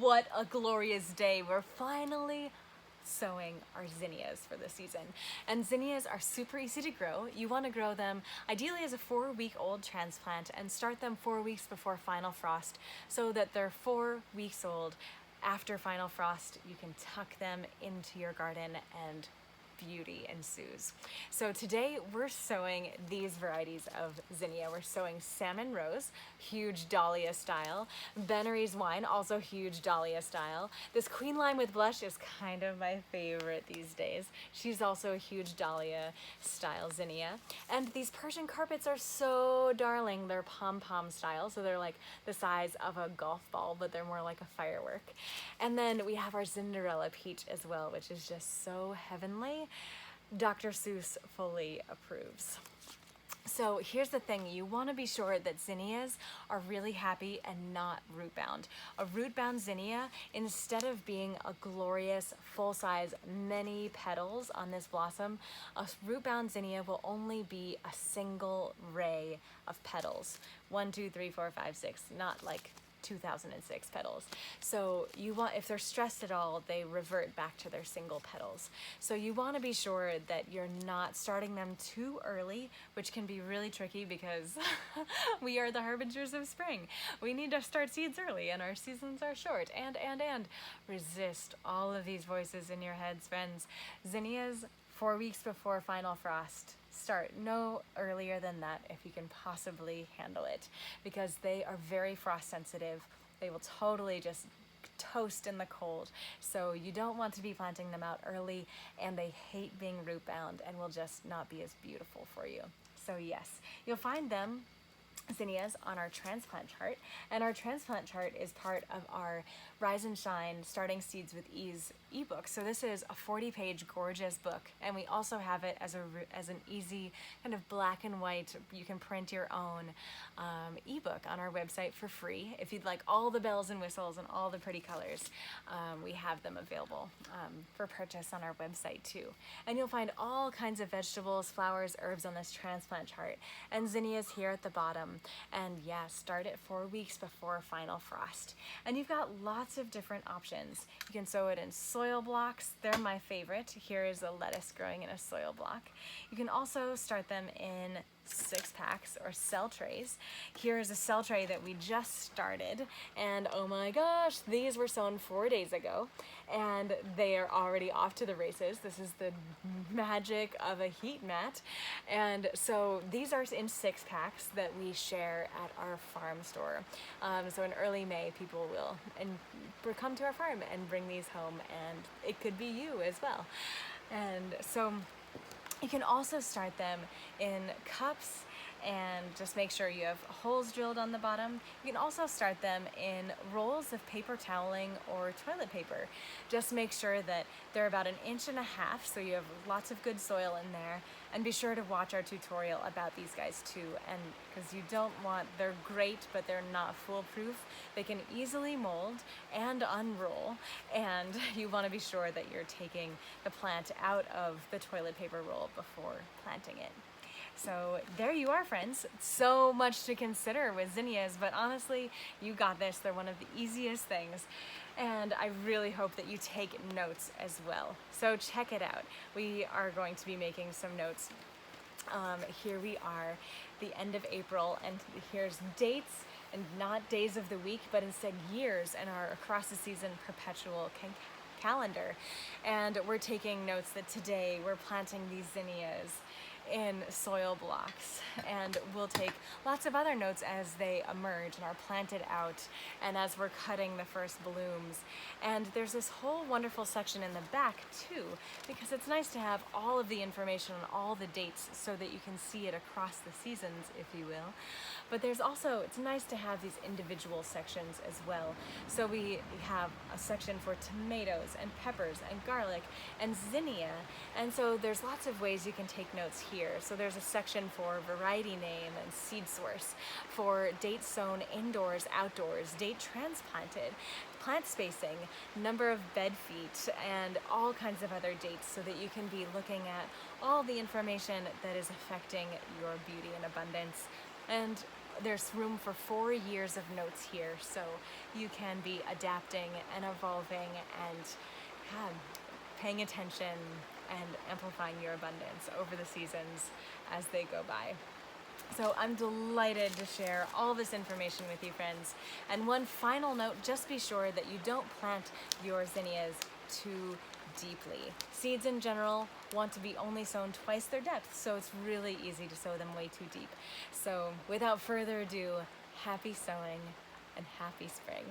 what a glorious day. We're finally sowing our zinnias for the season. And zinnias are super easy to grow. You want to grow them ideally as a 4-week-old transplant and start them 4 weeks before final frost so that they're 4 weeks old. After final frost, you can tuck them into your garden and beauty ensues. So today we're sowing these varieties of zinnia. We're sowing Salmon Rose, huge dahlia style. Benary's Wine, also huge dahlia style. This Queen Lime with Blush is kind of my favorite these days. She's also a huge dahlia style zinnia. And these Persian carpets are so darling. They're pom-pom style, so they're like the size of a golf ball, but they're more like a firework. And then we have our Cinderella Peach as well, which is just so heavenly. Dr. Seuss fully approves. So here's the thing, you want to be sure that zinnias are really happy and not root bound. A root bound zinnia, instead of being a glorious full-size many petals on this blossom, a root bound zinnia will only be a single ray of petals. 1, 2, 3, 4, 5, 6, not like 2006 petals. So you want, if they're stressed at all, they revert back to their single petals. So you want to be sure that you're not starting them too early, which can be really tricky because we are the harbingers of spring. We need to start seeds early and our seasons are short. And resist all of these voices in your heads, friends. Zinnias 4 weeks before final frost. Start no earlier than that if you can possibly handle it, because they are very frost sensitive. They will totally just toast in the cold. So you don't want to be planting them out early, and they hate being root bound and will just not be as beautiful for you. So yes, you'll find them, zinnias, on our transplant chart, and our transplant chart is part of our Rise and Shine Starting Seeds with Ease ebook. So this is a 40-page gorgeous book, and we also have it as an easy kind of black and white, you can print your own ebook on our website for free. If you'd like all the bells and whistles and all the pretty colors, we have them available for purchase on our website too. And you'll find all kinds of vegetables, flowers, herbs on this transplant chart, and zinnias here at the bottom. And yeah, start it 4 weeks before final frost. And you've got lots of different options. You can sow it in soil blocks. They're my favorite. Here is a lettuce growing in a soil block. You can also start them in 6-packs or cell trays. Here's a cell tray that we just started, and oh my gosh, these were sown 4 days ago and they are already off to the races. This is the magic of a heat mat. And so these are in 6-packs that we share at our farm store. So in early May, people will come to our farm and bring these home, and it could be you as well. And so you can also start them in cups and just make sure you have holes drilled on the bottom. You can also start them in rolls of paper toweling or toilet paper. Just make sure that they're about 1.5 inches, so you have lots of good soil in there. And be sure to watch our tutorial about these guys too, and because you don't want, they're great, but they're not foolproof. They can easily mold and unroll, and you want to be sure that you're taking the plant out of the toilet paper roll before planting it. So there you are, friends. So much to consider with zinnias, but honestly, you got this. They're one of the easiest things, and I really hope that you take notes as well. So check it out. We are going to be making some notes. Here we are, the end of April, and here's dates, and not days of the week, but instead years in our across the season perpetual calendar. And we're taking notes that today we're planting these zinnias in soil blocks, and we'll take lots of other notes as they emerge and are planted out and as we're cutting the first blooms. And there's this whole wonderful section in the back too, because it's nice to have all of the information on all the dates so that you can see it across the seasons, if you will. But there's also, it's nice to have these individual sections as well. So we have a section for tomatoes and peppers and garlic and zinnia. And so there's lots of ways you can take notes here. So there's a section for variety name and seed source, for date sown indoors, outdoors, date transplanted, plant spacing, number of bed feet, and all kinds of other dates, so that you can be looking at all the information that is affecting your beauty and abundance. And there's room for 4 years of notes here, so you can be adapting and evolving and paying attention and amplifying your abundance over the seasons as they go by. So I'm delighted to share all this information with you, friends. And one final note, just be sure that you don't plant your zinnias too deeply. Seeds in general want to be only sown twice their depth, so it's really easy to sow them way too deep. So without further ado, happy sowing and happy spring.